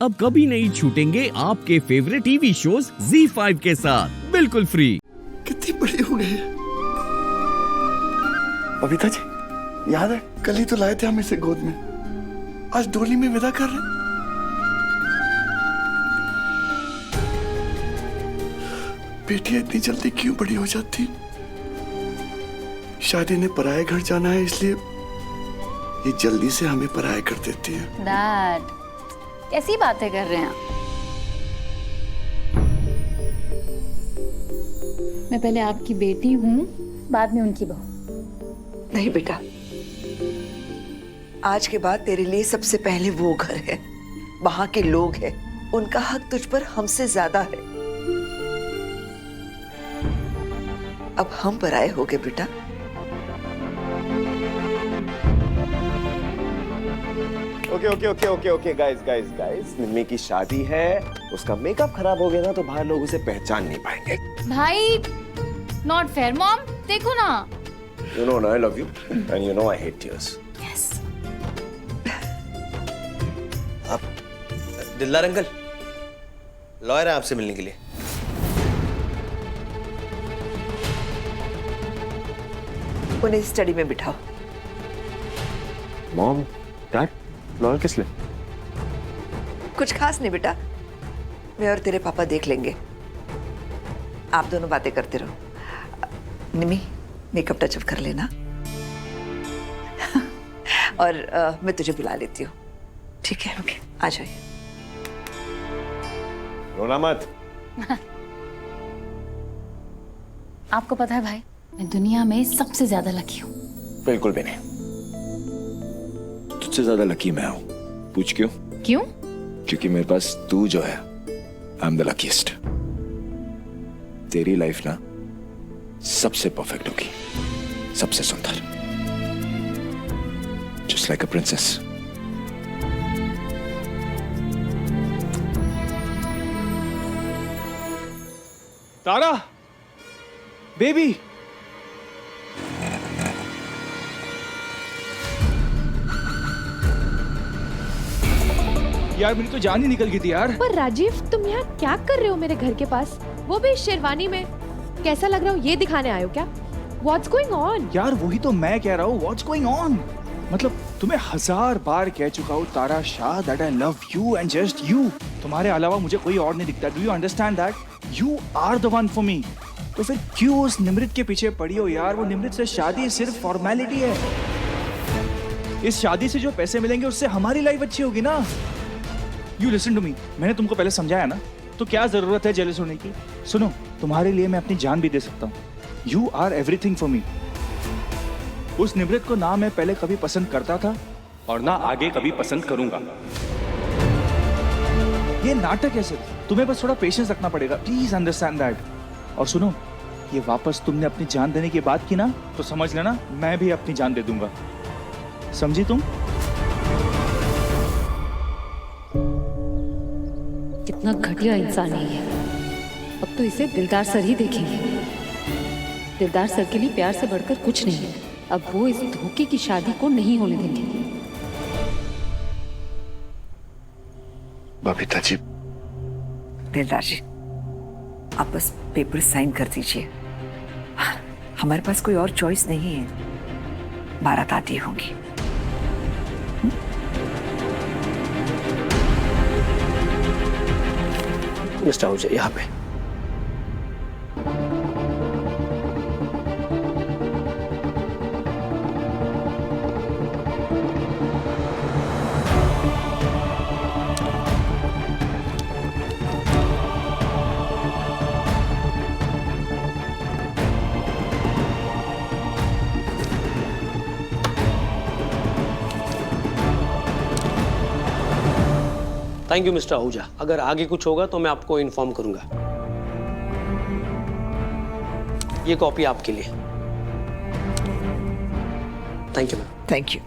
अब कभी नहीं छूटेंगे आपके फेवरेट टीवी शोज ZEE5 के साथ बिल्कुल फ्री। कितनी बड़ी हो गई है। बबीता जी, याद है कल ही तो लाए थे हम इसे गोद में, आज डोली में विदा कर रहे हैं। बेटियां इतनी जल्दी क्यों बड़ी हो जाती? शादी ने पराये घर जाना है, इसलिए ये जल्दी से हमें पराया कर देती है। डैड, कैसी बातें कर रहे हैं आप? मैं पहले आपकी बेटी हूँ, बाद में उनकी बहू। नहीं बेटा, आज के बाद तेरे लिए सबसे पहले वो घर है, वहां के लोग हैं, उनका हक तुझ पर हमसे ज्यादा है। अब हम पराए हो गए बेटा। ओके गाइस, निम्मी की शादी है, उसका मेकअप खराब हो गया ना तो बाहर लोग उसे पहचान नहीं पाएंगे। भाई, नॉट फेयर। मॉम, देखो ना। You know I love you and you know I hate tears. Yes. आप दिलदार अंकल, लॉयर है आपसे मिलने के लिए। उन्हें स्टडी में बिठाओ। मॉम, डैड, लॉयर किस लिए? कुछ खास नहीं बेटा, मैं और तेरे पापा देख लेंगे, आप दोनों बातें करते रहो। निमी, मेकअप टचअप कर लेना। और मैं तुझे बुला लेती हूँ, ठीक है? ओके, आ जाइए। रोना मत। आपको पता है भाई, मैं दुनिया में सबसे ज्यादा लकी हूँ। बिल्कुल भी नहीं, तुझसे ज्यादा लकी मैं हूँ। पूछ क्यों? क्यों? क्योंकि मेरे पास तू जो है, आई एम द लकीस्ट। तेरी लाइफ ना सबसे परफेक्ट होगी, सबसे सुंदर, just like a princess. Tara, baby, यार मेरी तो जान ही निकल गई थी यार। पर राजीव, तुम यहाँ क्या कर रहे हो मेरे घर के पास, वो भी शेरवानी में? कैसा लग रहा हूँ ये दिखाने आए हो क्या? What's going on? यार वही तो मैं कह रहा हूँ, व्हाट्स गोइंग ऑन। मतलब तुम्हें 1000 बार कह चुका हूँ Tara Shah that I love you and just you. तुम्हारे अलावा मुझे कोई और नहीं दिखता। Do you understand that? You are the one for me. तो फिर क्यों उस निमृत के पीछे पड़ी हो यार? वो निमृत से शादी सिर्फ फॉर्मेलिटी है। इस शादी से जो पैसे मिलेंगे उससे हमारी लाइफ अच्छी होगी ना। यू लिसन टू मी, मैंने तुमको पहले समझाया ना, तो क्या जरूरत है जेलस होने की? सुनो, तुम्हारे लिए मैं अपनी जान भी दे सकता हूँ। You are everything for me. उस निमृत को ना मैं पहले कभी पसंद करता था और ना आगे कभी पसंद करूंगा। ये नाटक है सिर्फ, तुम्हें बस थोड़ा पेशेंस रखना पड़ेगा। Please understand that. और सुनो, ये वापस तुमने अपनी जान देने की बात की ना, तो समझ लेना मैं भी अपनी जान दे दूंगा। समझी तुम? कितना घटिया इंसान है ये। अब तो इसे दिलदार सर ही देखेंगे। दिलदार सर के लिए प्यार से बढ़कर कुछ नहीं है। अब वो इस धोखे की शादी को नहीं होने देंगे। बबीता जी, दिलदार जी, आप बस पेपर साइन कर दीजिए। हमारे पास कोई और चॉइस नहीं है, बारात आती होंगी। मिस्टर आहूजा, यहाँ पे। Thank you mister Ahuja. अगर आगे कुछ होगा तो मैं आपको इन्फॉर्म करूंगा। ये कॉपी आपके लिए। Thank you ma'am. Thank you.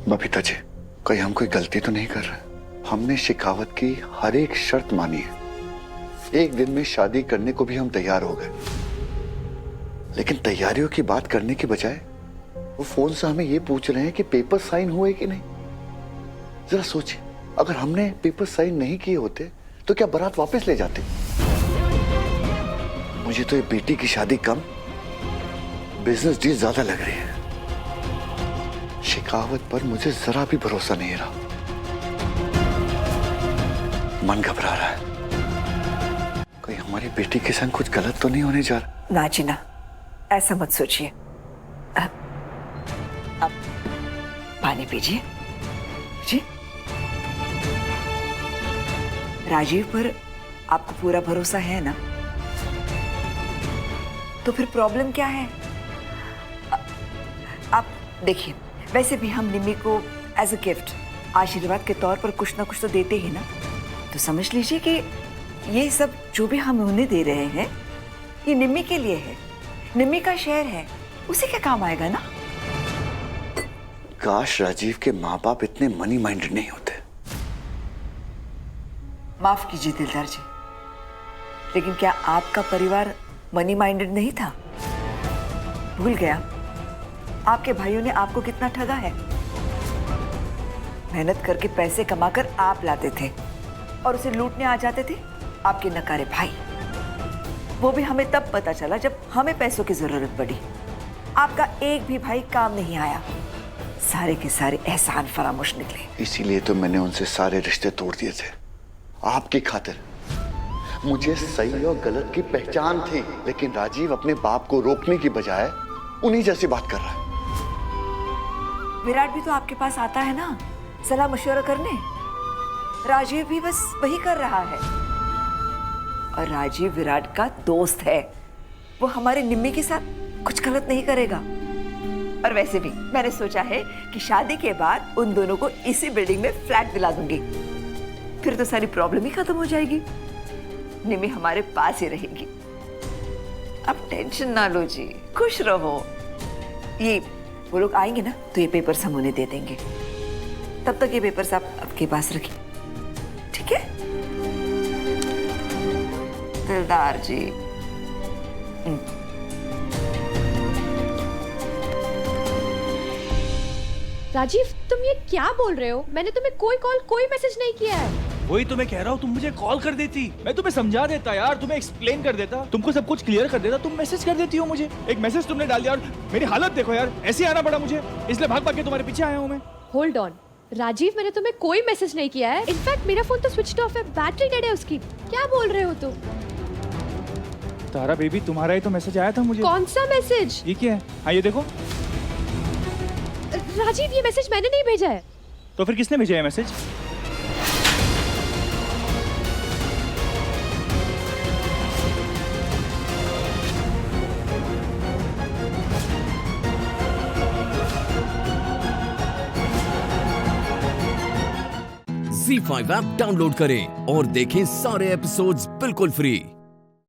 Babita ji, कहीं हम कोई गलती तो नहीं कर रहे? हमने शिकावत की हर एक शर्त मानी है, एक दिन में शादी करने को भी हम तैयार हो गए, लेकिन तैयारियों की बात करने के बजाय वो फोन से हमें ये पूछ रहे हैं कि पेपर साइन हुए कि नहीं। जरा सोचिए, अगर हमने पेपर साइन नहीं किए होते तो क्या बारात वापस ले जाते? मुझे तो ये बेटी की शादी कम, बिजनेस डील ज्यादा लग रही है। शिकावत पर मुझे जरा भी भरोसा नहीं रहा, मन घबरा रहा है। कोई हमारी बेटी के संग कुछ गलत तो नहीं होने जा रहा? ना जी ना, ऐसा मत सोचिए। अब पानी पीजिए जी। राजीव पर आपको पूरा भरोसा है ना? तो फिर प्रॉब्लम क्या है? आप देखिए, वैसे भी हम निम्मी को एज अ गिफ्ट, आशीर्वाद के तौर पर कुछ ना कुछ तो देते ही ना। तो समझ लीजिए कि ये सब जो भी हम उन्हें दे रहे हैं, ये निम्मी के लिए है। निम्मी का शेयर है, उसी के काम आएगा ना। काश राजीव के माँ बाप इतने मनी माइंडेड नहीं होते। माफ कीजिए दिलदार जी, लेकिन क्या आपका परिवार मनी माइंडेड नहीं था? भूल गया आपके भाइयों ने आपको कितना ठगा है। मेहनत करके पैसे कमाकर आप लाते थे और उसे लूटने आ जाते थे आपके नकारे भाई। वो भी हमें तब पता चला जब हमें पैसों की जरूरत पड़ी। आपका एक भी भाई काम नहीं आया, सारे के सारे एहसान फरामोश निकले। इसीलिए तो मैंने उनसे सारे रिश्ते तोड़ दिए थे, आपकी खातिर। मुझे सही और गलत की पहचान थी, लेकिन राजीव अपने बाप को रोकने की बजाय उन्हीं जैसी बात कर रहा है। विराट भी तो आपके पास आता है ना सलाह मशवरा करने। राजीव भी बस वही कर रहा है। और राजीव विराट का दोस्त है, वो हमारे निम्मी के साथ कुछ गलत नहीं करेगा। और वैसे भी मैंने सोचा है कि शादी के बाद उन दोनों को इसी बिल्डिंग में फ्लैट दिला दूंगी, फिर तो सारी प्रॉब्लम ही खत्म हो जाएगी। निम्मी हमारे पास ही रहेगी। अब टेंशन ना लो जी, खुश रहो। ये वो लोग आएंगे ना तो ये पेपर्स हम उन्हें दे देंगे। तब तक ये पेपर्स आप आपके पास रखिए, ठीक है दिलदार जी? राजीव, तुम ये क्या बोल रहे हो? मैंने तुम्हें कोई कॉल कोई मैसेज नहीं किया है। वही तो मैं कह रहा हूँ, तुम मुझे कॉल कर देती, मैं तुम्हें समझा देता यार, तुम्हें एक्सप्लेन कर देता, तुमको सब कुछ क्लियर कर देता। तुम मैसेज कर देती हो मुझे। एक मैसेज तुमने डाल दिया और मेरी हालत देखो यार, ऐसे आना पड़ा मुझे, इसलिए भाग भाग के तुम्हारे पीछे आया हूँ मैं। होल्ड ऑन राजीव, मैंने तुम्हें कोई मैसेज नहीं किया है। इनफैक्ट मेरा फोन तो स्विच ऑफ है, बैटरी डेड है उसकी। क्या बोल रहे हो तुम? तारा बेबी, तुम्हारा ही तो मैसेज आया था मुझे। कौन सा मैसेज? ये क्या है? हाँ ये देखो। राजीव, ये मैसेज मैंने नहीं भेजा है। तो फिर किसने भेजा है मैसेज? Z5 ऐप डाउनलोड करें और देखें सारे एपिसोड्स बिल्कुल फ्री।